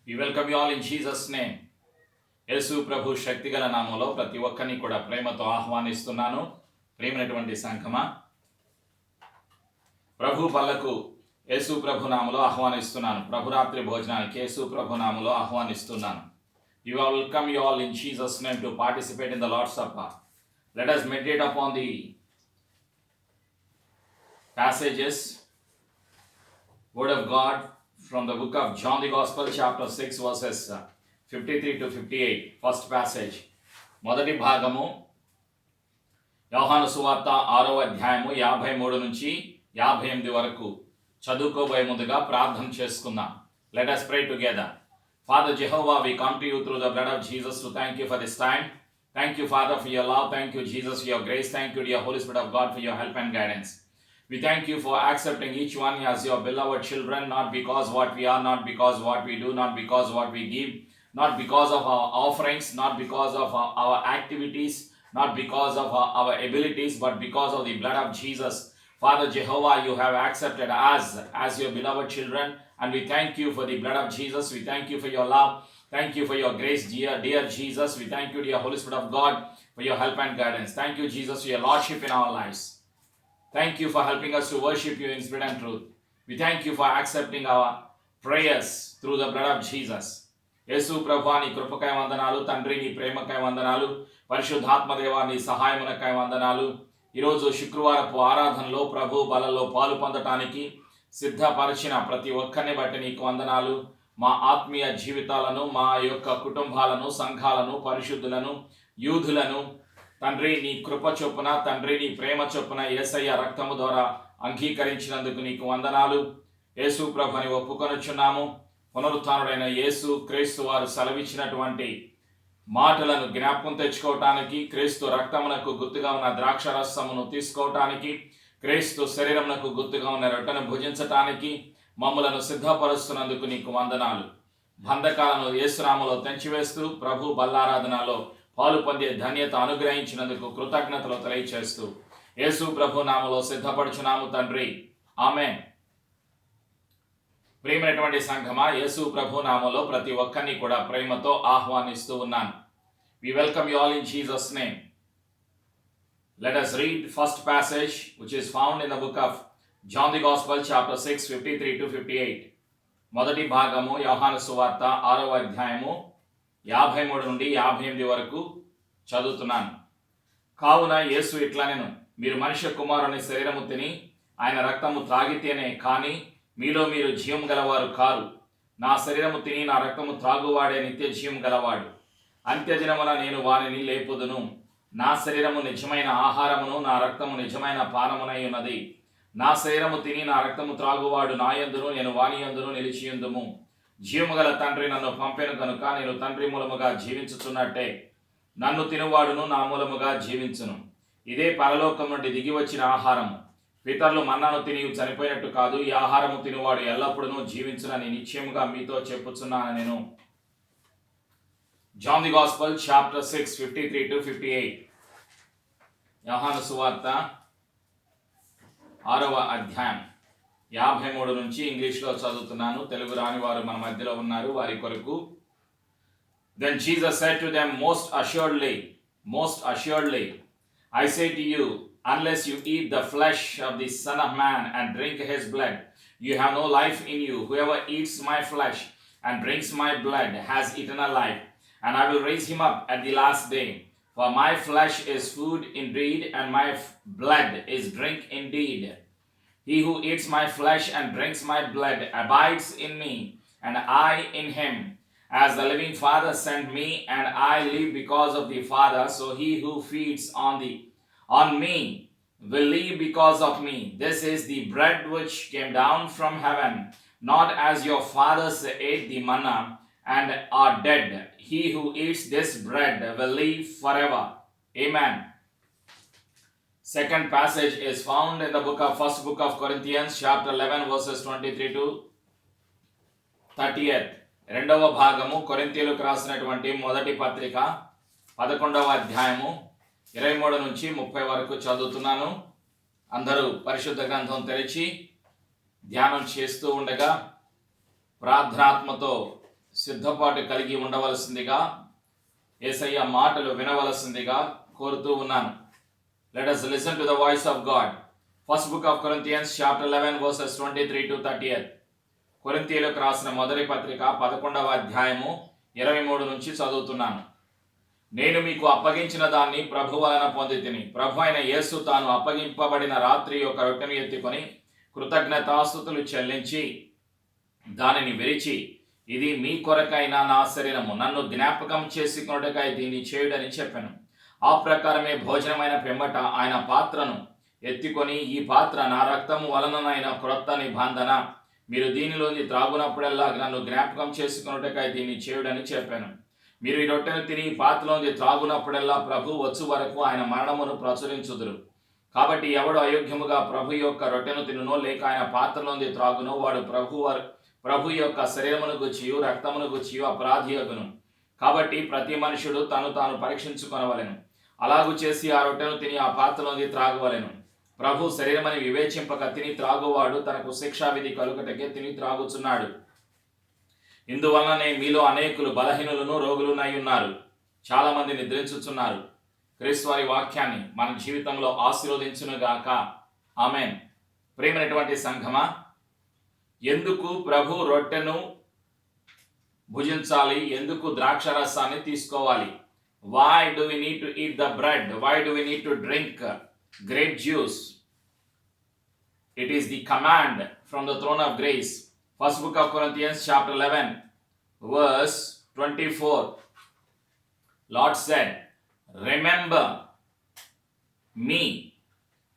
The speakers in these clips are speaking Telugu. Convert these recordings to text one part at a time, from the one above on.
We welcome you all in Jesus' name. యేసు ప్రభు శక్తిగల నామంలో ప్రతి ఒక్కరిని కూడా ప్రేమతో ఆహ్వానిస్తున్నాను. ప్రేమైనటువంటి సంఘమా, ప్రభు పల్లకు యేసు ప్రభు నామంలో ఆహ్వానిస్తున్నాను. ప్రభురాత్రి భోజనానికి యేసు ప్రభు నామంలో ఆహ్వానిస్తున్నాను. You are welcome you all in Jesus' name to participate in the Lord's Supper. Let us meditate upon the passages, Word of God from the book of John the Gospel, chapter 6, verses 53 to 58. First passage. మొదటి భాగము యోహాను సువార్త 6వ అధ్యాయము 53 నుంచి 58 వరకు చదువుకోబోయే ముందుగా ప్రార్థన చేసుకుందాం. Let us pray together. Father Jehovah, we come to you through the blood of Jesus to thank you for this time. Thank you, Father, for your love. Thank you, Jesus, for your grace. Thank you, dear Holy Spirit of God, for your help and guidance. We thank you for accepting each one as your beloved children, not because what we are, not because what we do, not because what we give, not because of our offerings, not because of our activities, not because of our abilities, but because of the blood of Jesus. Father Jehovah, you have accepted us as your beloved children, and we thank you for the blood of Jesus. We thank you for your love. Thank you for your grace, dear Jesus. We thank you, dear Holy Spirit of God, for your help and guidance. Thank you, Jesus, for your lordship in our lives. Thank you for helping us to worship you in spirit and truth. We thank you for accepting our prayers through the blood of Jesus. యేసు ప్రభువా, నీ కృపకై వందనాలు. తండ్రి, నీ ప్రేమకై వందనాలు. పరిశుద్ధాత్మదేవా, నీ సహాయమునకై వందనాలు. ఈరోజు శుక్రవారపు ఆరాధనలో ప్రభు బలలో పాలు పొందటానికి సిద్ధపరిచిన ప్రతి ఒక్కరిని బట్టి నీకు వందనాలు. మా ఆత్మీయ జీవితాలను, మా యొక్క కుటుంబాలను, సంఘాలను, పరిశుద్ధులను, యూదులను తండ్రి నీ కృప చొప్పున, తండ్రి నీ ప్రేమ చొప్పున యేసయ్య రక్తము ద్వారా అంగీకరించినందుకు నీకు వందనాలు. యేసు ప్రభుని ఒప్పుకొనుచున్నాము. పునరుత్థానుడైన యేసు క్రీస్తు వారు సెలవిచ్చినటువంటి మాటలను జ్ఞాపకం తెచ్చుకోవటానికి, క్రీస్తు రక్తమునకు గుర్తుగా ఉన్న ద్రాక్షరసమును తీసుకోవటానికి, క్రీస్తు శరీరమునకు గుర్తుగా ఉన్న రొట్టెను భుజించటానికి మమ్మలను సిద్ధపరుస్తున్నందుకు నీకు వందనాలు. బంధకాలను యేసునామములో తెంచివేస్తూ ప్రభు బల్లారాధనలో పాలు పొందే ధన్యత అనుగ్రహించినందుకు కృతజ్ఞతలు తెలియచేస్తూ యేసు ప్రభు నామములో సిద్ధపడుచున్నాము తండ్రి, ఆమేన్. ప్రియమైనటువంటి సంఘమా, యేసు ప్రభు నామములో ప్రతి ఒక్కరిని కూడా ప్రేమతో ఆహ్వానిస్తూ ఉన్నాను. We welcome you all in Jesus' name. Let us read first passage which is found in the book of John the Gospel, chapter 6, 53 to 58. మొదటి భాగము యోహాను సువార్త 6వ అధ్యాయము 53 నుండి 58 వరకు చదువుతున్నాను. కావున యేసు ఇట్లనెను, మీరు మనుష్య కుమారుని శరీరము తిని ఆయన రక్తము త్రాగితేనే కానీ మీలో మీరు జీవం గలవారు కారు. నా శరీరము తిని నా రక్తము త్రాగువాడే నిత్య జీవం గలవాడు. అంత్యదినమున నేను వానిని లేపుదును. నా శరీరము నిజమైన ఆహారమును, నా రక్తము నిజమైన పానమునై ఉన్నది. నా శరీరము తిని నా రక్తము త్రాగువాడు నా యందును, నేను వాని యందును నిలిచియుందుము. జీవము గల తండ్రి నన్ను పంపెను కనుక నేను తండ్రి మూలముగా జీవించుచున్నట్టే నన్ను తినువాడును నా మూలముగా జీవించును. ఇదే పరలోకం నుండి దిగి వచ్చిన ఆహారము. పితరులు మన్నాను తిని చనిపోయినట్టు కాదు, ఈ ఆహారము తినువాడు ఎల్లప్పుడూ జీవించునని నిశ్చయముగా మీతో చెప్పుచున్నాను నేను. John the gospel chapter 6, 53 to 58. యోహాను సువార్త 6వ అధ్యాయం 53 నుంచి ఇంగ్లీష్లో చదువుతున్నాను. తెలుగు రాని వారు మన మధ్యలో ఉన్నారు, వారి కొరకు. Then Jesus said to them, most assuredly, I say to you, unless you eat the flesh of the Son of Man and drink his blood, you have no life in you. Whoever eats my flesh and drinks my blood has eternal life, and I will raise him up at the last day. For my flesh is food indeed, and my blood is drink indeed. He who eats my flesh and drinks my blood abides in me, and I in him. As the living Father sent me, and I live because of the Father, so he who feeds on me will live because of me. This is the bread which came down from heaven, not as your fathers ate the manna and are dead. He who eats this bread will live forever. Amen. Second passage is found in the first book of Corinthians, chapter 11, verses 23 to 30. రెండవ భాగము కొరింథీయులకు రాసినటువంటి మొదటి పత్రిక 11వ అధ్యాయము 23 నుంచి 30 వరకు చదువుతున్నాను. అందరూ పరిశుద్ధ గ్రంథం తెరిచి ధ్యానం చేస్తూ ఉండగా ప్రార్థనాత్మతో సిద్ధపాటు కలిగి ఉండవలసిందిగా, యేసయ్య మాటలు వినవలసిందిగా కోరుతూ ఉన్నాను. Let us listen to the voice of God. First book of Corinthians chapter 11 verses 23 to 30. కొరింథీయులకు రాసిన మొదటి పత్రిక 11వ అధ్యాయము 23 నుంచి చదువుతున్నాను. నేను మీకు అప్పగించిన దాన్ని ప్రభు వలన పొందితిని. ప్రభు అయిన యేసు తాను అప్పగింపబడిన రాత్రి యొక్క రొట్టెను ఎత్తుకొని కృతజ్ఞతాస్తుతులు చెల్లించి దానిని విరిచి, ఇది మీ కొరకైన నా శరీరము, నన్ను జ్ఞాపకం చేసుకొనుటకై దీన్ని చేయుడని చెప్పాను. ఆ ప్రకారమే భోజనమైన పిమ్మట ఆయన పాత్రను ఎత్తుకొని, ఈ పాత్ర నా రక్తము వలననైన క్రొత్త నిబంధన, మీరు దీనిలోని త్రాగునప్పుడల్లా నన్ను జ్ఞాపకం చేసుకొనుటకై దీన్ని చేయుడని చెప్పాను. మీరు ఈ రొట్టెను తిని ఈ పాత్రలోని త్రాగునప్పుడల్లా ప్రభు వచ్చు వరకు ఆయన మరణమును ప్రచురించుదురు. కాబట్టి ఎవడు అయోగ్యముగా ప్రభు యొక్క రొట్టెను తినునో లేక ఆయన పాత్రలోని త్రాగునో వాడు ప్రభు యొక్క శరీరమును గుచ్చియు రక్తమును గుచ్చియు అపరాధి అగును. కాబట్టి ప్రతి మనుషుడు తను తాను పరీక్షించుకొనవలెను. అలాగు చేసి ఆ రొట్టెను తిని ఆ పాత్రలోని త్రాగవలెను. ప్రభు శరీరమని వివేచింపక తిని త్రాగువాడు తనకు శిక్షావిధి కలుగుటకే తిని త్రాగుచున్నాడు. ఇందువలననే మీలో అనేకులు బలహీనులను రోగులునై ఉన్నారు, చాలా మంది నిద్రించుచున్నారు. క్రీస్తు వారి వాక్యాన్ని మన జీవితంలో ఆశీర్వదించునుగాక. ఆమెన్. ప్రియమైనటువంటి సంఘమా, ఎందుకు ప్రభు రొట్టెను భుజించాలి? ఎందుకు ద్రాక్షరసాన్ని తీసుకోవాలి? Why do we need to eat the bread? Why do we need to drink grape juice? It is the command from the throne of grace. First book of Corinthians chapter 11 verse 24. Lord said, remember me,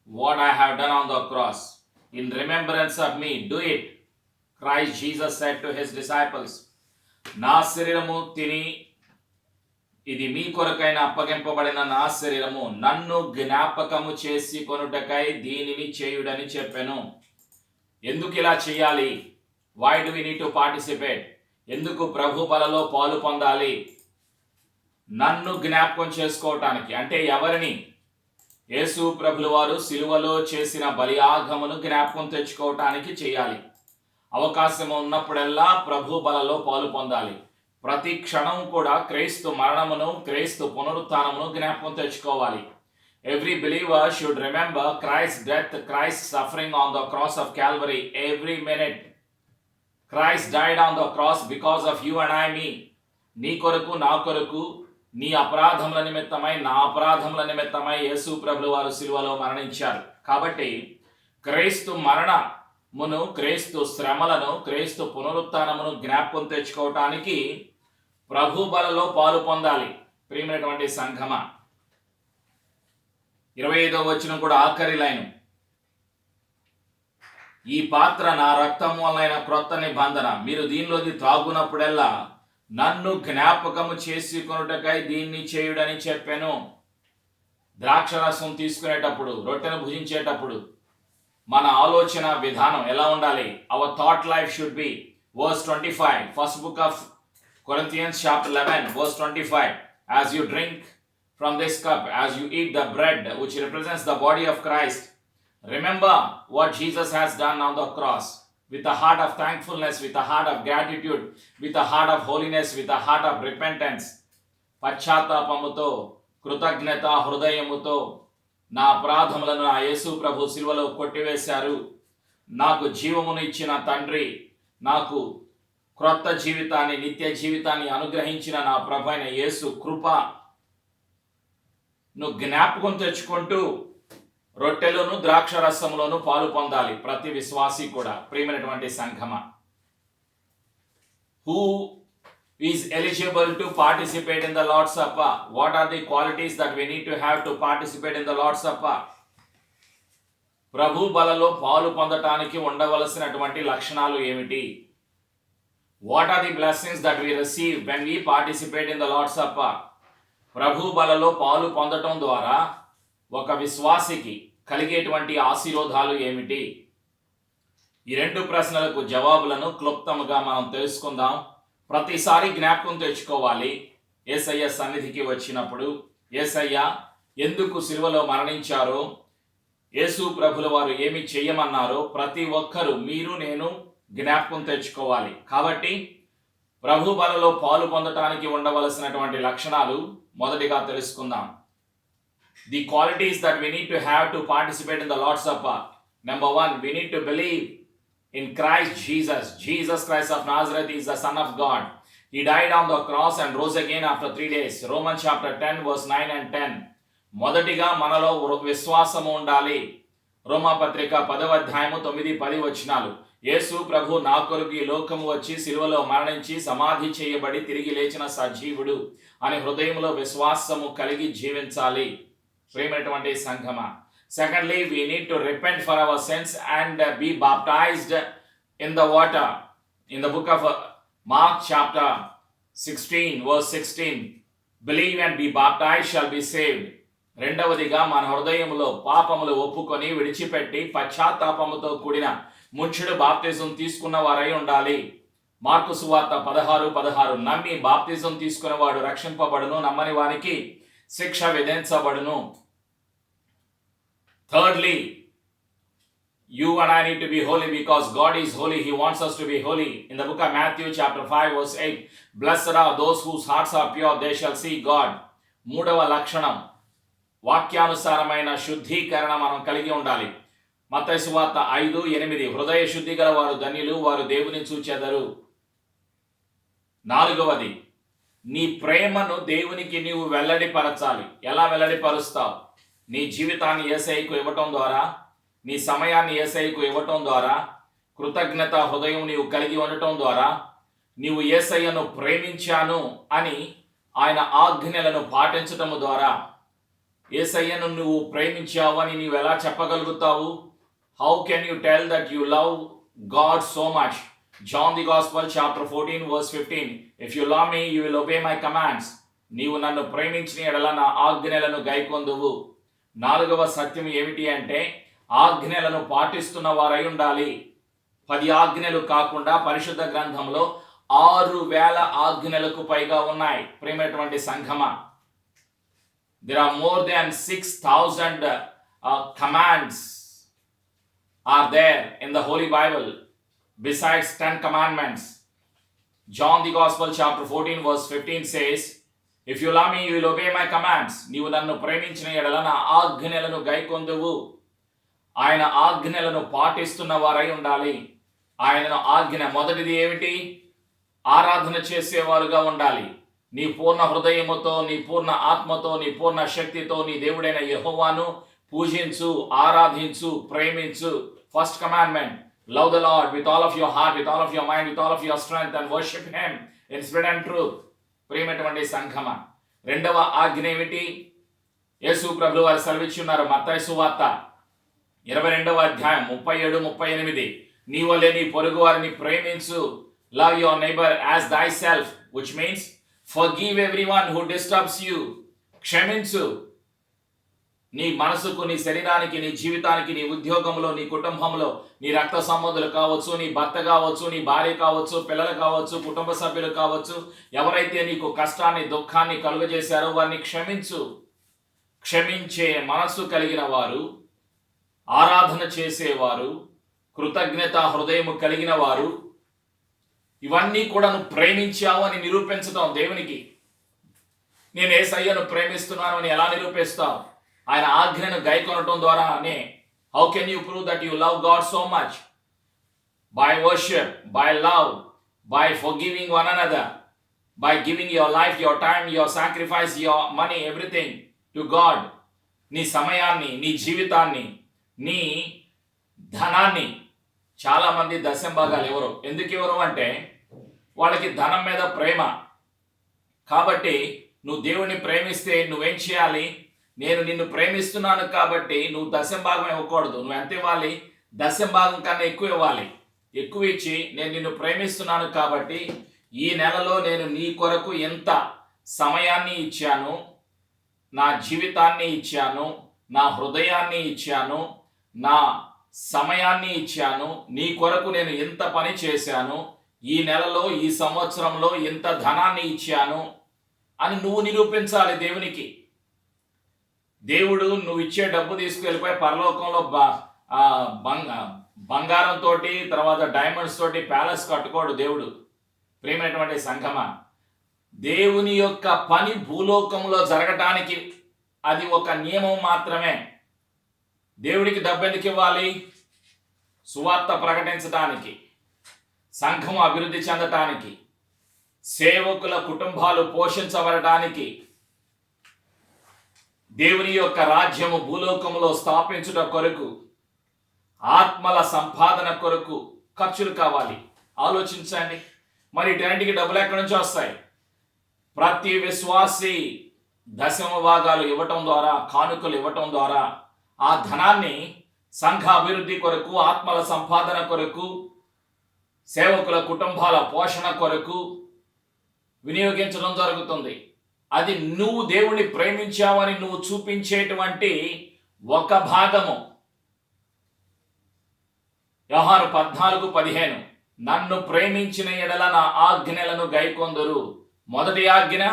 what I have done on the cross. In remembrance of me, do it. Christ Jesus said to his disciples, నా శరీరము తిని, ఇది మీ కొరకైన అప్పగింపబడిన నా శరీరము, నన్ను జ్ఞాపకము చేసి కొనుటకై దీనిని చేయుడని చెప్పాను. ఎందుకు ఇలా చేయాలి? Why do we need to participate? ఎందుకు ప్రభు బలలో పాలు పొందాలి? నన్ను జ్ఞాపకం చేసుకోవటానికి. అంటే ఎవరిని? యేసు ప్రభుల వారు సిలువలో చేసిన బలియాగమును జ్ఞాపకం తెచ్చుకోవటానికి చేయాలి. అవకాశం ఉన్నప్పుడల్లా ప్రభు బలలో పాలు పొందాలి. ప్రతి క్షణం కూడా క్రీస్తు మరణమును, క్రీస్తు పునరుత్థానమును జ్ఞాపకం తెచ్చుకోవాలి. Every believer should remember Christ's death, Christ's suffering on the cross of Calvary every minute. Christ died on the cross because of you and I, me. నీ కొరకు, నా కొరకు, నీ అపరాధముల నిమిత్తమై, నా అపరాధముల నిమిత్తమై యేసు ప్రభుల వారు సిలువలో మరణించారు. కాబట్టి క్రీస్తు మరణమును, క్రీస్తు శ్రమలను, క్రీస్తు పునరుత్థానమును జ్ఞాపకం తెచ్చుకోవటానికి ప్రభు బలలో పాలు పొందాలి. ప్రియమైనటువంటి సంఘమా, 25వ వచనం కూడా ఆఖరి లైను, ఈ పాత్ర నా రక్తము వలన క్రొత్త నిబంధన, మీరు దీనిలోది త్రాగునప్పుడల్లా నన్ను జ్ఞాపకము చేసుకొనుటకై దీన్ని చేయుడని చెప్పాను. ద్రాక్షరసం తీసుకునేటప్పుడు, రొట్టెను భుజించేటప్పుడు మన ఆలోచన విధానం ఎలా ఉండాలి? Our thought life should be, verse 25, first book of Corinthians chapter 11 verse 25, as you drink from this cup, as you eat the bread which represents the body of Christ, remember what Jesus has done on the cross, with a heart of thankfulness, with a heart of gratitude, with a heart of holiness, with a heart of repentance. పశ్చాత్తాపముతో, కృతజ్ఞత హృదయముతో, నా అపరాధములను నా యేసు ప్రభు సిలువలో కొట్టివేశారు, నాకు జీవమును ఇచ్చిన తండ్రి, నాకు క్రొత్త జీవితాన్ని, నిత్య జీవితాన్ని అనుగ్రహించిన నా ప్రభు అయిన యేసు కృపను జ్ఞాపకం తెచ్చుకుంటూ రొట్టెలోను ద్రాక్షరసములోను పాలు పొందాలి ప్రతి విశ్వాసి కూడా. ప్రియమైనటువంటి సంఘమా, who is eligible to participate in the Lord's Supper? What are the qualities that we need to have to participate in the Lord's Supper? ప్రభు బలలో పాలు పొందటానికి ఉండవలసినటువంటి లక్షణాలు ఏమిటి? What are the blessings that we receive when we participate in the Lord's Supper? ప్రభు బలలో పాలు పొందటం ద్వారా ఒక విశ్వాసికి కలిగేటువంటి ఆశీర్వాదాలు ఏమిటి? ఈ రెండు ప్రశ్నలకు జవాబులను క్లుప్తంగా మనం తెలుసుకుందాం. ప్రతిసారి జ్ఞాపకం తెచ్చుకోవాలి. యేసయ్య సన్నిధికి వచ్చినప్పుడు యేసయ్య ఎందుకు సిలువలో మరణించారో, యేసు ప్రభుల వారు ఏమి చేయమన్నారో ప్రతి ఒక్కరూ, మీరు నేను జ్ఞాపకం తెచ్చుకోవాలి. కాబట్టి ప్రభు బలలో పాలు పొందటానికి ఉండవలసినటువంటి లక్షణాలు మొదటిగా తెలుసుకుందాం. The qualities that we need to have to participate in the Lord's Supper. Number one, we need to believe in Christ Jesus. Jesus Christ of Nazareth is the Son of God. He died on the cross and rose again after 3 days. Romans chapter 10 verse 9 and 10. మొదటిగా మనలో విశ్వాసము ఉండాలి. రోమాపత్రిక 10వ అధ్యాయము 9-10 వచనాలు. యేసు ప్రభు నా కొరకు ఈ లోకము వచ్చి సిలువలో మరణించి సమాధి చేయబడి తిరిగి లేచిన సజీవుడు అని హృదయంలో విశ్వాసము కలిగి జీవించాలి. ప్రియమైనటువంటి సంఘమా. Secondly, we need to repent for our sins and be baptized in the water. In the book of Mark chapter 16 verse 16, believe and be baptized shall be saved. రెండవదిగా మన హృదయంలో పాపములు ఒప్పుకొని విడిచిపెట్టి పశ్చాత్తాపముతో కూడిన ముంచుడు బాప్తిజం తీసుకున్న వారై ఉండాలి. మార్కు సువార్త 16:16, నమ్మి బాప్తిజం తీసుకున్నవాడు రక్షింపబడును, నమ్మని వానికి శిక్ష విధించబడును. Thirdly, you and I need to be holy because God is holy. He wants us to be holy. In the book of Matthew chapter 5 verse 8, blessed are those whose hearts are pure, they shall see God. మూడవ లక్షణం వాక్యానుసారమైన శుద్ధీకరణ మనం కలిగి ఉండాలి. మత్తయి సువార్త 5:8, హృదయ శుద్ధి గల వారు ధన్యులు, వారు దేవుని చూచెదరు. నాలుగవది, నీ ప్రేమను దేవునికి నీవు వెల్లడిపరచాలి. ఎలా వెల్లడిపరుస్తావు? నీ జీవితాన్ని యేసయ్యకు ఇవ్వటం ద్వారా, నీ సమయాన్ని యేసయ్యకు ఇవ్వటం ద్వారా, కృతజ్ఞత హృదయం నీవు కలిగి ఉండటం ద్వారా, నీవు యేసయ్యను ప్రేమించాను అని ఆయన ఆజ్ఞలను పాటించటము ద్వారా. యేసయ్యను నువ్వు ప్రేమించావు అని నీవు ఎలా చెప్పగలుగుతావు? How can you tell that you love God so much? John the Gospel chapter 14 verse 15, if you love me you will obey my commands. నీవు నన్ను ప్రేమించిన ఎడల నా ఆజ్ఞలను గైకొందువు. నాలుగవ సత్యం ఏమిటి అంటే ఆజ్ఞలను పాటిస్తున్న వారై ఉండాలి. 10 ఆజ్ఞలు కాకుండా పరిశుద్ధ గ్రంథంలో 6,000 ఆజ్ఞలకు పైగా ఉన్నాయి. ప్రియమైనటువంటి సంఘమా, there are more than 6,000 commands are there in the Holy Bible besides 10 commandments. John the Gospel chapter 14 verse 15 says, if you love me you will obey my commands. నీవు నన్ను ప్రేమించిన ఎడల నా ఆజ్ఞలను గైకొందువు. ఆయన ఆజ్ఞలను పాటిస్తున్న వారై ఉండాలి. ఆయన ఆజ్ఞ మొదటిది ఏమిటి? ఆరాధన చేసేవారుగా ఉండాలి. నీ పూర్ణ హృదయముతో, నీ పూర్ణ ఆత్మతో, నీ పూర్ణ శక్తితో నీ దేవుడైన యెహోవాను పూజించు, ఆరాధించు, ప్రేమించు. First commandment, love the Lord with all of your heart, with all of your mind, with all of your strength and worship him in spirit and truth. ప్రియమైనటువంటి సంఘమా, రెండవ ఆజ్ఞ ఏమిటి? యేసు ప్రభువు వారు సెలవిచ్చున్నారు. మత్తయి సువార్త 22వ అధ్యాయం 37-38, నీ వలె నీ పొరుగు వారిని ప్రేమించు. లవ్ యువర్ నైబర్ యాజ్ దై self, which means forgive everyone who disturbs you. క్షమించు. నీ మనసుకు, నీ శరీరానికి, నీ జీవితానికి, నీ ఉద్యోగంలో, నీ కుటుంబంలో, నీ రక్త సంబంధులు కావచ్చు, నీ భర్త కావచ్చు, నీ భార్య కావచ్చు, పిల్లలు కావచ్చు, కుటుంబ సభ్యులు కావచ్చు, ఎవరైతే నీకు కష్టాన్ని, దుఃఖాన్ని కలుగజేశారో వారిని క్షమించు. క్షమించే మనసు కలిగిన వారు, ఆరాధన చేసేవారు, కృతజ్ఞత హృదయము కలిగిన వారు, ఇవన్నీ కూడా నువ్వు ప్రేమించావు అని నిరూపించడం దేవునికి. నేను యేసయ్యను ప్రేమిస్తున్నాను అని ఎలా నిరూపిస్తావు? ఆయన ఆజ్ఞను గైకొనటం ద్వారానే. How can you prove that you love God so much? By worship, by love, by forgiving one another, by giving your life, your time, your sacrifice, your money, everything to God. నీ సమయాన్ని, నీ జీవితాన్ని, నీ ధనాన్ని. చాలామంది దశంభాగాలు ఎవరు? ఎందుకు ఇవ్వరు అంటే వాళ్ళకి ధనం మీద ప్రేమ. కాబట్టి నువ్వు దేవుణ్ణి ప్రేమిస్తే నువ్వేం చేయాలి? నేను నిన్ను ప్రేమిస్తున్నాను కాబట్టి నువ్వు దశంభాగం ఇవ్వకూడదు. నువ్వు ఎంత ఇవ్వాలి? దశంభాగం కన్నా ఎక్కువ ఇవ్వాలి. ఎక్కువ ఇచ్చి, నేను నిన్ను ప్రేమిస్తున్నాను కాబట్టి ఈ నెలలో నేను నీ కొరకు ఎంత సమయాన్ని ఇచ్చాను, నా జీవితాన్ని ఇచ్చాను, నా హృదయాన్ని ఇచ్చాను, నా సమయాన్ని ఇచ్చాను, నీ కొరకు నేను ఎంత పని చేశాను, ఈ నెలలో, ఈ సంవత్సరంలో ఎంత ధనాన్ని ఇచ్చాను అని నువ్వు నిరూపించాలి దేవునికి. దేవుడు నువ్వు ఇచ్చే డబ్బు తీసుకెళ్ళిపోయి పరలోకంలో బంగారంతో, తర్వాత డైమండ్స్ తోటి ప్యాలెస్ కట్టుకోడు దేవుడు. ప్రియమైనటువంటి సంఘమా, దేవుని యొక్క పని భూలోకంలో జరగటానికి అది ఒక నియమం మాత్రమే. దేవుడికి డబ్బు ఎందుకు ఇవ్వాలి? సువార్త ప్రకటించడానికి, సంఘం అభివృద్ధి చెందటానికి, సేవకుల కుటుంబాలు పోషించబడటానికి, దేవుని యొక్క రాజ్యము భూలోకములో స్థాపించుట కొరకు, ఆత్మల సంపాదన కొరకు ఖర్చులు కావాలి. ఆలోచించండి. మరి ఇటన్నిటికి డబ్బులు ఎక్కడి నుంచి వస్తాయి? ప్రతి విశ్వాసి దశమ భాగాలు ఇవ్వటం ద్వారా, కానుకలు ఇవ్వటం ద్వారా ఆ ధనాన్ని సంఘ అభివృద్ధి కొరకు, ఆత్మల సంపాదన కొరకు, సేవకుల కుటుంబాల పోషణ కొరకు వినియోగించడం జరుగుతుంది. అది నువ్వు దేవుణ్ణి ప్రేమించావని నువ్వు చూపించేటువంటి ఒక భాగము. యోహాను 14:15 నన్ను ప్రేమించిన ఎడల నా ఆజ్ఞలను గైకొందురు. మొదటి ఆజ్ఞ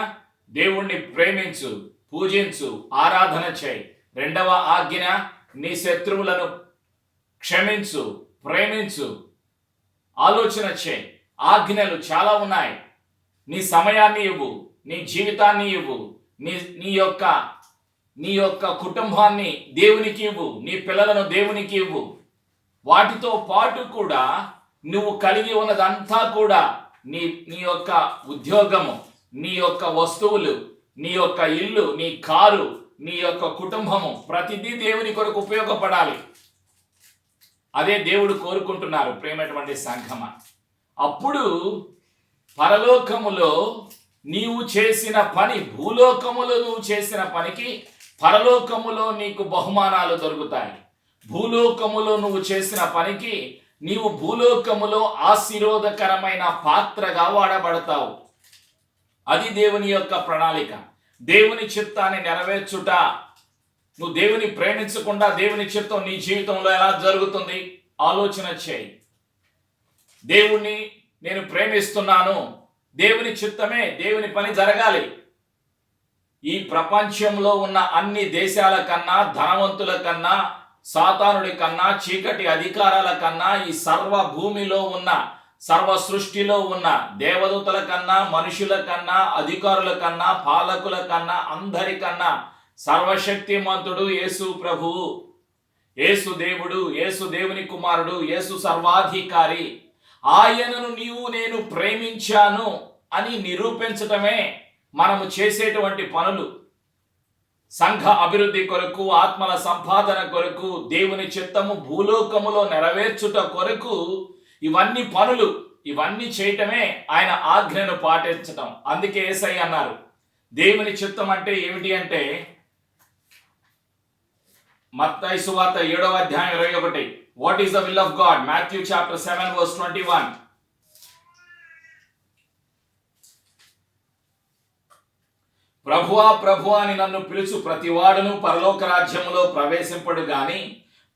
దేవుణ్ణి ప్రేమించు, పూజించు, ఆరాధన చేయి. రెండవ ఆజ్ఞ నీ శత్రువులను క్షమించు, ప్రేమించు, ఆలోచన చేయి. ఆజ్ఞలు చాలా ఉన్నాయి. నీ సమయాన్ని ఇవ్వు, నీ జీవితాన్ని ఇవ్వు, నీ యొక్క కుటుంబాన్ని దేవునికి ఇవ్వు, నీ పిల్లలను దేవునికి ఇవ్వు. వాటితో పాటు కూడా నువ్వు కలిగి ఉన్నదంతా కూడా నీ యొక్క ఉద్యోగము, నీ యొక్క వస్తువులు, నీ యొక్క ఇల్లు, నీ కారు, నీ యొక్క కుటుంబము ప్రతిదీ దేవుని కొరకు ఉపయోగపడాలి. అదే దేవుడు కోరుకుంటున్నారు. ప్రేమైనటువంటి సంఘమా, అప్పుడు పరలోకములో నీవు చేసిన పని, భూలోకములో నువ్వు చేసిన పనికి పరలోకములో నీకు బహుమానాలు దొరుకుతాయి. భూలోకములో నువ్వు చేసిన పనికి నీవు భూలోకములో ఆశీర్వాదకరమైన పాత్రగా వాడబడతావు. అది దేవుని యొక్క ప్రణాళిక. దేవుని చిత్తాన్ని నెరవేర్చుట. నువ్వు దేవుని ప్రేమించకుండా దేవుని చిత్తం నీ జీవితంలో ఎలా జరుగుతుంది? ఆలోచన చేయి. దేవుణ్ణి నేను ప్రేమిస్తున్నాను, దేవుని చిత్తమే, దేవుని పని జరగాలి. ఈ ప్రపంచంలో ఉన్న అన్ని దేశాల కన్నా, ధనవంతుల కన్నా, సాతానుడి కన్నా, చీకటి అధికారాల కన్నా, ఈ సర్వ భూమిలో ఉన్న, సర్వ సృష్టిలో ఉన్న దేవదూతల కన్నా, మనుషుల కన్నా, అధికారుల కన్నా, పాలకుల కన్నా, అందరికన్నా సర్వశక్తిమంతుడు యేసు ప్రభువు, యేసు దేవుడు, యేసు దేవుని కుమారుడు, యేసు సర్వాధికారి. ఆయనను నీవు నేను ప్రేమించాను అని నిరూపించటమే మనము చేసేటువంటి పనులు. సంఘ అభివృద్ధి కొరకు, ఆత్మల సంపాదన కొరకు, దేవుని చిత్తము భూలోకములో నెరవేర్చుట కొరకు ఇవన్నీ పనులు, ఇవన్నీ చేయటమే ఆయన ఆజ్ఞను పాటించటం. అందుకే యేసయ్య అన్నారు, దేవుని చిత్తం అంటే ఏమిటి అంటే, మత్తయి సువార్త 7:21 what is the will of God? Matthew chapter 7:21 ప్రభువా ప్రభువా అని నన్ను పిలుచు ప్రతివాడును పరలోక రాజ్యములో ప్రవేశింపడు గాని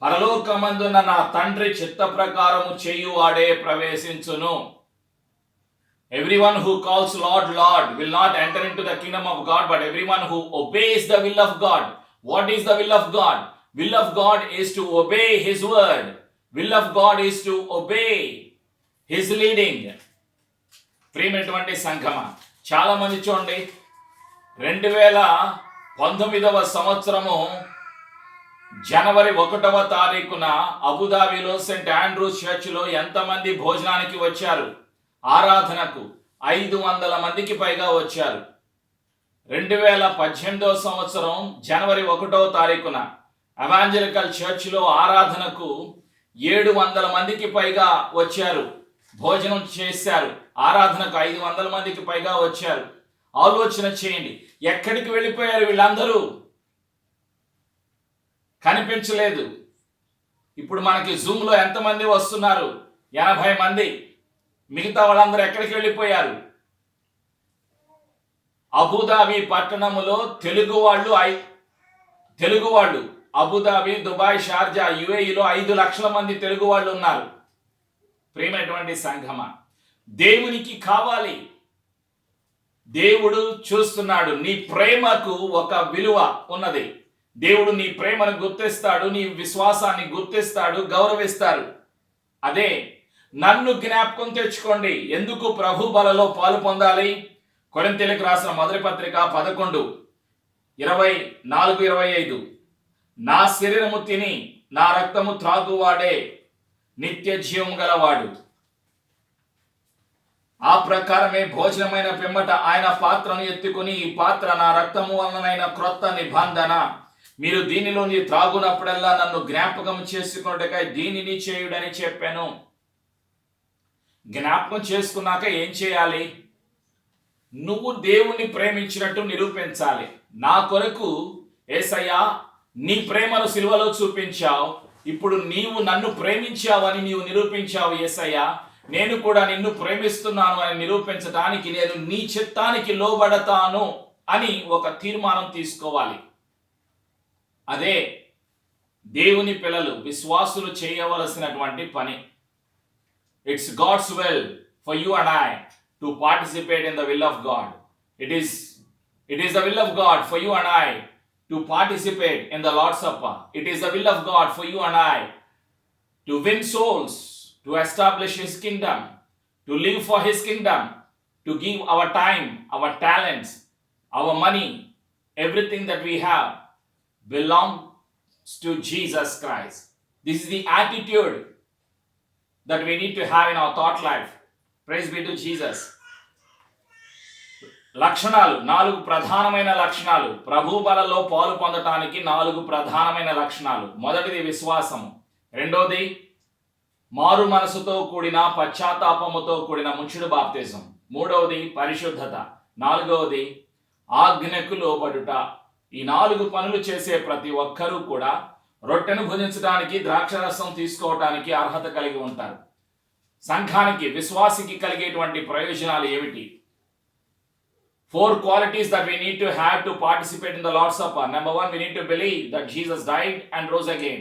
పరలోకమందున్న నా తండ్రి చిత్త ప్రకారము చేయువాడే ప్రవేశించును. Everyone who calls Lord, Lord will not enter into the kingdom of God, but everyone who obeys the will of God. What is the will of God? Will of God is to obey His word. Will of God is to obey His leading. ప్రియమైనటువంటి సంఘమా, చాలా మంది చూడండి, 2019వ సంవత్సరము జనవరి 1వ తారీఖున అబుదాబిలో సెయింట్ ఆండ్రూస్ చర్చిలో ఎంతమంది భోజనానికి వచ్చారు? ఆరాధనకు 500 మందికి పైగా వచ్చారు. 2018వ సంవత్సరం జనవరి 1వ తారీఖున ఎవాంజలికల్ చర్చిలో ఆరాధనకు 700 మందికి పైగా వచ్చారు, భోజనం చేశారు. ఆరాధనకు 500 మందికి పైగా వచ్చారు. ఆలోచన చేయండి, ఎక్కడికి వెళ్ళిపోయారు వీళ్ళందరూ? కనిపించలేదు. ఇప్పుడు మనకి జూమ్లో ఎంతమంది వస్తున్నారు? 80 మంది. మిగతా వాళ్ళందరూ ఎక్కడికి వెళ్ళిపోయారు? అబుదాబి పట్టణములో తెలుగు వాళ్ళు అబుదాబి, దుబాయ్, షార్జా, యుఏఈలో 5 లక్షల మంది తెలుగు వాళ్ళు ఉన్నారు. ప్రియమైనటువంటి సంఘమా, దేవునికి కావాలి. దేవుడు చూస్తున్నాడు. నీ ప్రేమకు ఒక విలువ ఉన్నది. దేవుడు నీ ప్రేమను గుర్తిస్తాడు, నీ విశ్వాసాన్ని గుర్తిస్తాడు, గౌరవిస్తాడు. అదే నన్ను జ్ఞాపకం తెచ్చుకోండి. ఎందుకు ప్రభు బలలో పాలు పొందాలి? కొరింథీయులకు రాసిన మొదటి పత్రిక 11:24-25. నా శరీరము తిని నా రక్తము త్రాగువాడే నిత్య జీవము గలవాడు. ఆ ప్రకారమే భోజనమైన పిమ్మట ఆయన పాత్రను ఎత్తుకుని, ఈ పాత్ర నా రక్తము వలనైన క్రొత్త నిబంధన, మీరు దీనిలోని త్రాగునప్పుడల్లా నన్ను జ్ఞాపకం చేసుకున్నట్టుగా దీనిని చేయుడని చెప్పాను. జ్ఞాపకం చేసుకున్నాక ఏం చేయాలి? నువ్వు దేవుణ్ణి ప్రేమించినట్టు నిరూపించాలి. నా కొరకు యేసయ్యా నీ ప్రేమను సిలువలో చూపించావు, ఇప్పుడు నీవు నన్ను ప్రేమించావని నీవు నిరూపించావు. యేసయ్యా నేను కూడా నిన్ను ప్రేమిస్తున్నాను అని నిరూపించడానికి నేను నీ చిత్తానికి లోబడతాను అని ఒక తీర్మానం తీసుకోవాలి. అదే దేవుని పిల్లలు, విశ్వాసులు చేయవలసినటువంటి పని. It's God's will for you and I to participate in the will of God. It is the will of God for you and I to participate in the Lord's Supper. It is the will of God for you and I to win souls, to establish His kingdom, to live for His kingdom, to give our time, our talents, our money, everything that we have belongs to Jesus Christ. This is the attitude that we need to have in our thought life. Praise be to Jesus. లక్షణాలు, 4 ప్రధానమైన లక్షణాలు. ప్రభు బలలో పాలు పొందటానికి 4 ప్రధానమైన లక్షణాలు. మొదటిది విశ్వాసము, రెండోది మారు మనసుతో కూడిన పశ్చాత్తాపముతో కూడిన ముంచుడు బాప్తిజం, మూడవది పరిశుద్ధత, నాలుగవది ఆజ్ఞకు లోబడుట. ఈ 4 పనులు చేసే ప్రతి ఒక్కరూ కూడా రొట్టెను భుజించడానికి, ద్రాక్షరసం తీసుకోవటానికి అర్హత కలిగి ఉంటారు. సంఘానికి, విశ్వాసికి కలిగేటువంటి ప్రయోజనాలు ఏమిటి? 4 qualities that we need to have to participate in the Lord's Supper. Number 1, we need to believe that Jesus died and rose again.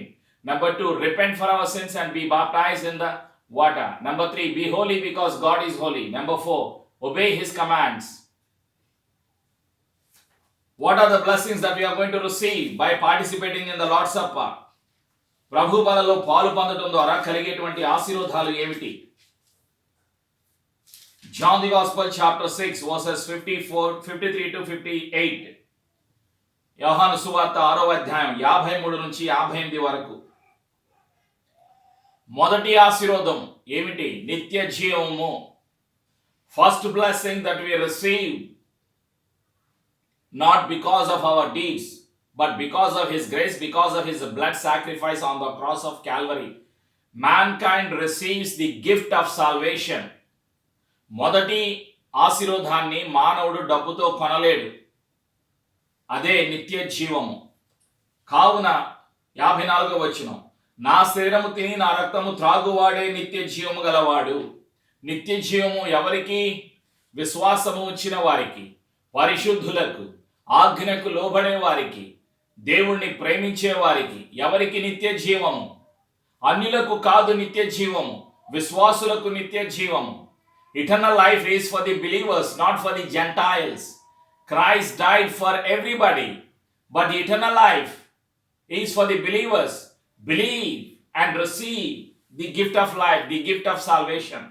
Number 2, repent for our sins and be baptized in the water. Number 3, be holy because God is holy. Number 4, obey His commands. What are the blessings that we are going to receive by participating in the Lord's Supper? ప్రభు బలలో పాలు పొందడం ద్వారా కలిగేటువంటి ఆశీర్వాదాలు ఏమిటి? John the Gospel chapter 6 verses 53-58. యోహాను సువార్త 6వ అధ్యాయం 53 నుంచి 58 వరకు. మొదటి ఆశీర్వాదం ఏమిటి? నిత్య జీవము. First blessing that we receive not because of our deeds but because of His grace, because of His blood sacrifice on the cross of Calvary. Mankind receives the gift of salvation. మొదటి ఆశీర్వాదాన్ని మానవుడు డబ్బుతో కొనలేడు, అదే నిత్య జీవము. కావున 54వ వచనం, నా శరీరము తిని నా రక్తము త్రాగువాడే నిత్య జీవము గలవాడు. నిత్య జీవము ఎవరికి? విశ్వాసము ఉంచిన వారికి, పరిశుద్ధులకు, ఆజ్ఞకు లోబడే వారికి, దేవుణ్ణి ప్రేమించే వారికి. ఎవరికి నిత్య జీవము? అన్యులకు కాదు నిత్య జీవము, విశ్వాసులకు నిత్య జీవము. Eternal life is for the believers, not for the Gentiles. Christ died for everybody, but the eternal life is for the believers. Believe and receive the gift of life, the gift of salvation.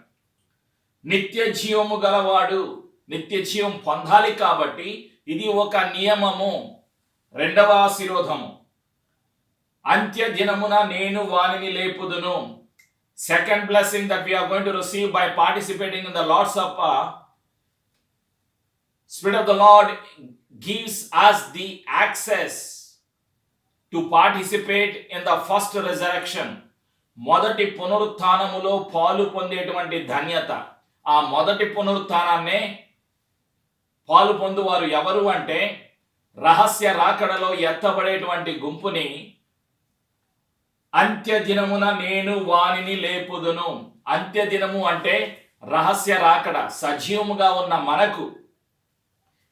నిత్య జీవము గలవాడు, నిత్య జీవం పొందాలి కాబట్టి ఇది ఒక నియమము. రెండవ ఆశీర్వాదము, అంత్య దినమున నేను వానిని లేపుదును. Second blessing that we are going to receive by participating in the Lord's Supper, Spirit of the Lord gives us the access to participate in the first resurrection. మొదటి పునరుత్థానములో పాలు పొందేటువంటి ధన్యత. ఆ మొదటి పునరుత్థానాన్నే పాలు పొందువారు ఎవరు అంటే, రహస్య రాకడలో ఎత్తబడేటువంటి గుంపుని అంత్య దినమున నేను వానిని లేపుదును. అంత్య దినము అంటే రహస్య రాకడ. సజీవముగా ఉన్న మనకు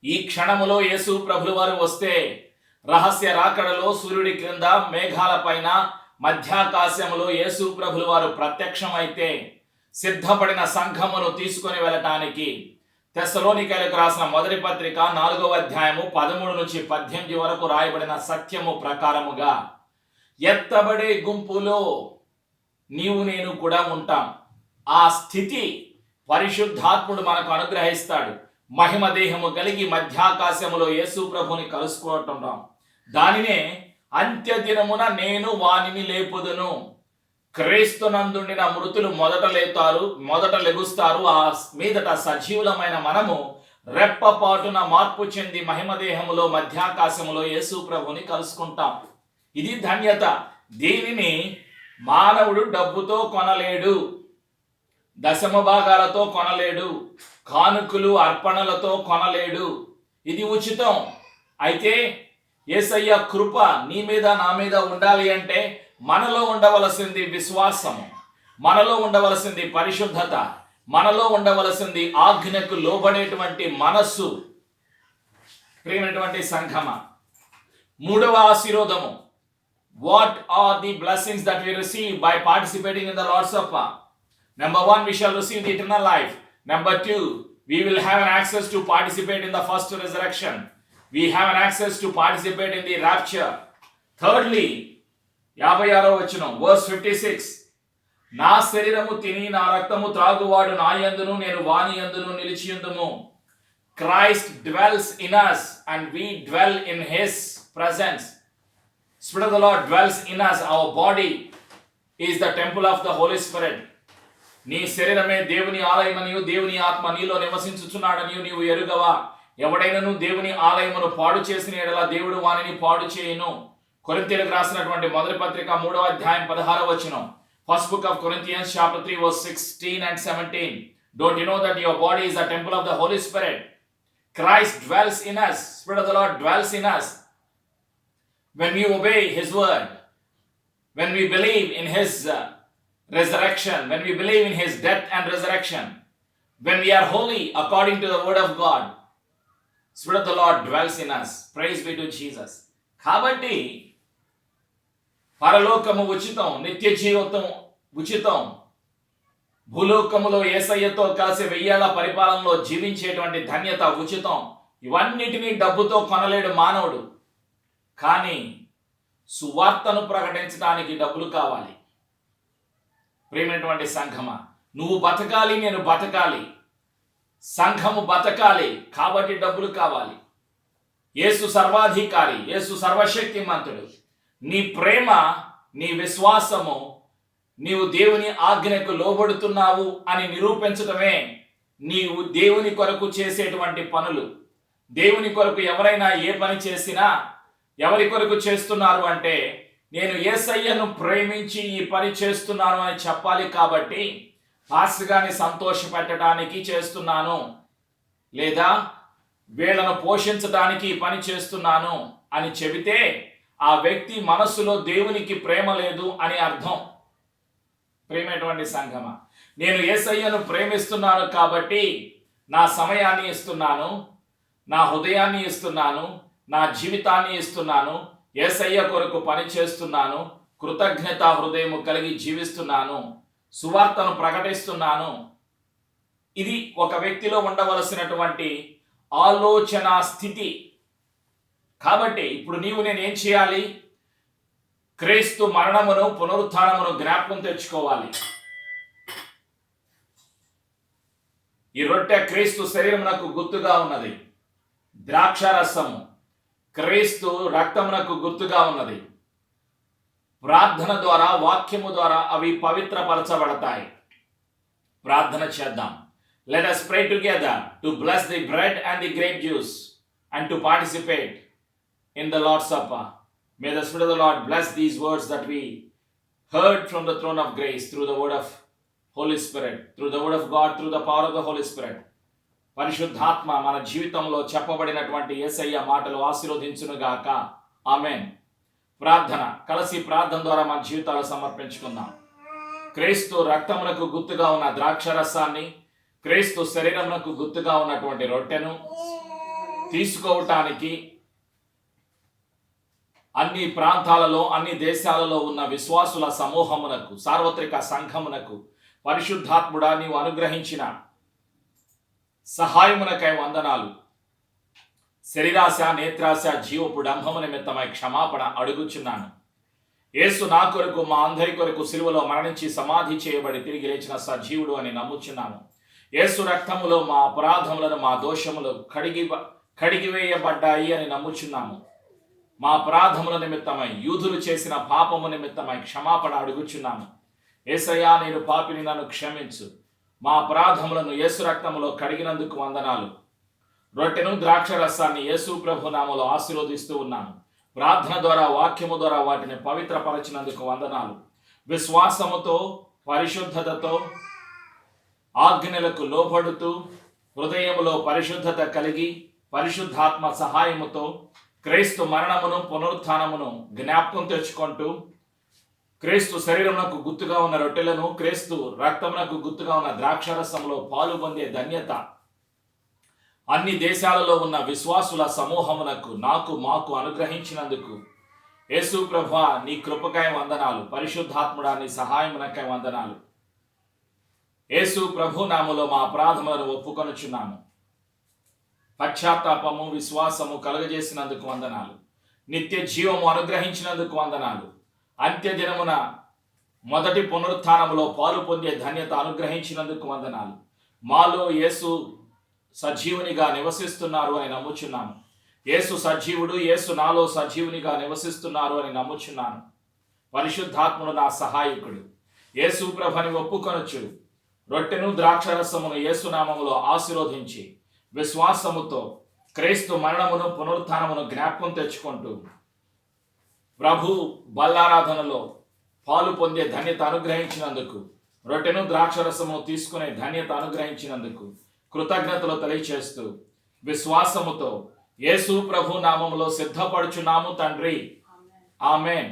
ఈ క్షణములో యేసు ప్రభువు వారు వస్తే, రహస్య రాకడలో సూర్యుడి క్రింద మేఘాల పైన మధ్యాకాశములో యేసు ప్రభువు వారు ప్రత్యక్షమైతే, సిద్ధపడిన సంఘమును తీసుకొని వెళ్ళటానికి తెస్సలోనికైలకు రాసిన మొదటి పత్రిక 4వ అధ్యాయము 13 నుంచి 18 వరకు రాయబడిన సత్యము ప్రకారముగా ఎత్తబడే గుంపులో నీవు నేను కూడా ఉంటాం. ఆ స్థితి పరిశుద్ధాత్ముడు మనకు అనుగ్రహిస్తాడు. మహిమ దేహము కలిగి మధ్యాకాశములో యేసు ప్రభుని కలుసుకోవటం దానినే అంత్య దినమున నేను వానిని లేపుదును. క్రీస్తునందుండిన మృతులు మొదట లెగుస్తారు. ఆ మీదట సజీవులమైన మనము రెప్పపాటున మార్పు చెంది మహిమదేహములో మధ్యాకాశములో యేసు ప్రభుని కలుసుకుంటాం. ఇది ధన్యత. దీనిని మానవుడు డబ్బుతో కొనలేడు, దశమ భాగాలతో కొనలేడు, కానుకలు అర్పణలతో కొనలేడు. ఇది ఉచితం. అయితే యేసయ్య కృప నీ మీద నా మీద ఉండాలి అంటే మనలో ఉండవలసింది విశ్వాసము, మనలో ఉండవలసింది పరిశుద్ధత, మనలో ఉండవలసింది ఆజ్ఞకు లోబడేటువంటి మనస్సు. ప్రియమైనటువంటి సంఘమ, మూడవ ఆశీర్వాదము, what are the blessings that we receive by participating in the Lord's Supper? Number 1, we shall receive the eternal life. Number 2, we will have an access to participate in the first resurrection. We have an access to participate in the rapture. Thirdly, 56వ వచనం, verse 56, నా శరీరము తిని నా రక్తము త్రాగువాడు నా యందును నేను వాని యందును నిలిచియుందుము. Christ dwells in us and we dwell in his presence. Spirit of the Lord dwells in us. Our body is the temple of the Holy Spirit. నీ శరీరమే దేవుని ఆలయమనియు దేవుని ఆత్మ నీలో నివసించుచున్నాడనియు నీవు ఎరుగవా? ఎవడైనను దేవుని ఆలయమును పాడు చేసిన యెడల దేవుడు వానిని పాడు చేయును. కొరింథీయులకు రాసినటువంటి మొదటి పత్రిక 3వ అధ్యాయం 16వ వచనం. First book of Corinthians chapter 3 verse 16 and 17. Don't you know that your body is a temple of the Holy Spirit? Christ dwells in us. Spirit of the Lord dwells in us. When we obey his word, when we believe in his resurrection, when we believe in his death and resurrection, when we are holy according to the word of God, Spirit of the Lord dwells in us. Praise be to Jesus. కాబట్టి పరలోకము ఉచితం, నిత్య జీవితం ఉచితం, భూలోకములో యేసయ్యతో కలిసి 1000 ఏళ్ల పరిపాలనలో జీవించేటువంటి ధన్యత ఉచితం. ఇవన్నిటినీ డబ్బుతో కొనలేడు మానవుడు. కానీ సువార్తను ప్రకటించడానికి డబ్బులు కావాలి. ప్రియమైనటువంటి సంఘమా, నువ్వు బతకాలి, నేను బతకాలి, సంఘము బతకాలి, కాబట్టి డబ్బులు కావాలి. యేసు సర్వాధికారి, యేసు సర్వశక్తిమంతుడు. నీ ప్రేమ, నీ విశ్వాసము, నీవు దేవుని ఆజ్ఞకు లోబడుతున్నావు అని నిరూపించడమే నీవు దేవుని కొరకు చేసేటువంటి పనులు. దేవుని కొరకు ఎవరైనా ఏ పని చేసినా ఎవరి కొరకు చేస్తున్నారు అంటే, నేను యేసయ్యను ప్రేమించి ఈ పని చేస్తున్నాను అని చెప్పాలి. కాబట్టి పాస్టర్ గారిని సంతోషపెట్టడానికి చేస్తున్నాను, లేదా వీళ్ళను పోషించడానికి ఈ పని చేస్తున్నాను అని చెబితే ఆ వ్యక్తి మనస్సులో దేవునికి ప్రేమ లేదు అని అర్థం. ప్రేమైనటువంటి సంఘమా, నేను యేసయ్యను ప్రేమిస్తున్నాను కాబట్టి నా సమయాన్ని ఇస్తున్నాను, నా హృదయాన్ని ఇస్తున్నాను, నా జీవితాన్ని ఇస్తున్నాను, యేసయ్య కొరకు పని చేస్తున్నాను, కృతజ్ఞత హృదయము కలిగి జీవిస్తున్నాను, సువార్తను ప్రకటిస్తున్నాను. ఇది ఒక వ్యక్తిలో ఉండవలసినటువంటి ఆలోచన స్థితి. కాబట్టి ఇప్పుడు నేను ఏం చేయాలి? క్రీస్తు మరణమును పునరుత్థానమును జ్ఞాపకం తెచ్చుకోవాలి. ఈ రొట్టె క్రీస్తు శరీరమునకు గుర్తుగా ఉన్నది. ద్రాక్షారసము క్రీస్తు రక్తమునకు గుర్తుగా ఉన్నది. ప్రార్థన ద్వారా, వాక్యము ద్వారా అవి పవిత్రపరచబడతాయి. ప్రార్థన చేద్దాం. Let us pray together to bless the bread and the grape juice and to participate in the Lord's Supper. May the Spirit of the Lord bless these words that we heard from the throne of grace through the word of Holy Spirit, through the word of God, through the power of the Holy Spirit. పరిశుద్ధాత్మ మన జీవితంలో చెప్పబడినటువంటి యేసయ్య మాటలు ఆశీర్వదించునుగాక. ఆమేన్. ప్రార్థన. కలిసి ప్రార్థన ద్వారా మన జీవితాలు సమర్పించుకుందాం. క్రీస్తు రక్తమునకు గుర్తుగా ఉన్న ద్రాక్షరసాన్ని, క్రీస్తు శరీరమునకు గుర్తుగా ఉన్నటువంటి రొట్టెను తీసుకోవటానికి అన్ని ప్రాంతాలలో, అన్ని దేశాలలో ఉన్న విశ్వాసుల సమూహమునకు, సార్వత్రిక సంఘమునకు పరిశుద్ధాత్ముడా నీవు అనుగ్రహించిన సహాయమునకై వందనాలు. శరీరాశ, నేత్రాశ, జీవపు డంభము నిమిత్తమై క్షమాపణ అడుగుచున్నాను. యేసు నా కొరకు మా అందరి కొరకు సిలువలో మరణించి సమాధి చేయబడి తిరిగి లేచిన సజీవుడు అని నమ్ముచున్నాను. యేసు రక్తములో మా అపరాధములను మా దోషములు కడిగివేయబడ్డాయి అని నమ్ముచున్నాము. మా అపరాధముల నిమిత్తమై యూదులు చేసిన పాపము నిమిత్తమై క్షమాపణ అడుగుచున్నాము. యేసయ్యా, నేను పాపిని, నన్ను క్షమించు. మా అపరాధములను యేసు రక్తములో కడిగినందుకు వందనాలు. రొట్టెను ద్రాక్ష రసాన్ని యేసు ప్రభు నామములో ఆశీర్వదిస్తూ ఉన్నాను. ప్రార్థన ద్వారా, వాక్యము ద్వారా వాటిని పవిత్రపరచినందుకు వందనాలు. విశ్వాసముతో, పరిశుద్ధతతో, ఆజ్ఞలకు లోబడుతూ, హృదయములో పరిశుద్ధత కలిగి, పరిశుద్ధాత్మ సహాయముతో క్రీస్తు మరణమును పునరుత్థానమును జ్ఞాపకం తెచ్చుకుంటూ, క్రీస్తు శరీరమునకు గుర్తుగా ఉన్న రొట్టెలను, క్రీస్తు రక్తమునకు గుర్తుగా ఉన్న ద్రాక్షరసంలో పాలు పొందే ధన్యత అన్ని దేశాలలో ఉన్న విశ్వాసుల సమూహమునకు మాకు అనుగ్రహించినందుకు యేసు ప్రభువా, నీ కృపకై వందనాలు. పరిశుద్ధాత్ముడా, నీ సహాయమునకై వందనాలు. యేసు ప్రభు నామములో మా అపరాధములను ఒప్పుకొనుచున్నాము. పశ్చాత్తాపము, విశ్వాసము కలుగజేసినందుకు వందనాలు. నిత్య జీవము అనుగ్రహించినందుకు వందనాలు. అంత్యదినమున మొదటి పునరుత్థానములో పాలు పొందే ధన్యత అనుగ్రహించినందుకు వందనాలు. మాలో యేసు సజీవునిగా నివసిస్తున్నారు అని నమ్ముచున్నాను. యేసు సజీవుడు, యేసు నాలో సజీవునిగా నివసిస్తున్నారు అని నమ్ముచున్నాను. పరిశుద్ధాత్ముడు నా సహాయకుడు. యేసు ప్రభుని ఒప్పుకొనొచ్చు. రొట్టెను ద్రాక్షరసమును యేసు నామములో ఆశీర్వదించి విశ్వాసముతో క్రీస్తు మరణమును పునరుత్థానమును జ్ఞాపకం తెచ్చుకుంటూ ప్రభు బల్లారాధనలో పాలు పొందే ధన్యత అనుగ్రహించినందుకు, రొట్టెను ద్రాక్షరసమును తీసుకునే ధన్యత అనుగ్రహించినందుకు కృతజ్ఞతలు తెలియచేస్తూ విశ్వాసముతో యేసు ప్రభు నామములో సిద్ధపడుచున్నాము తండ్రి. ఆమేన్.